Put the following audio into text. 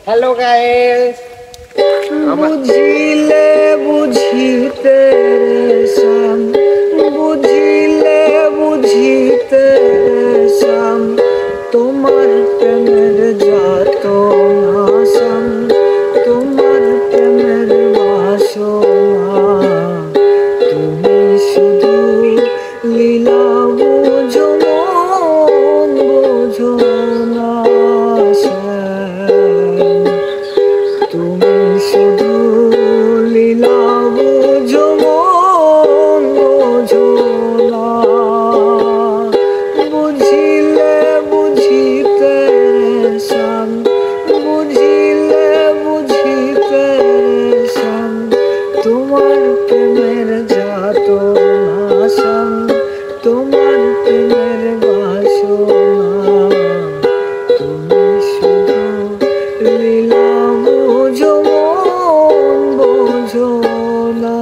Hello guys. बुझिले बुझिते शाम, बुझिले बुझिते शाम, তোমার প্রেমের যত নাশম, তোমার প্রেমের বাসনা, তুমি শুধু লীলা বুঝো মন বোঝো না শ্যাম, তুমি শুধু লীলা বুঝো মন বোঝো না। বুঝিলে বুঝিতে শ্যাম, বুঝিলে বুঝিতে শ্যাম, তোমার প্রেমের যত নাশম, তোমার প্রেমের বাসনা, তুমি শুধু লীলা বুঝো মন বোঝো না।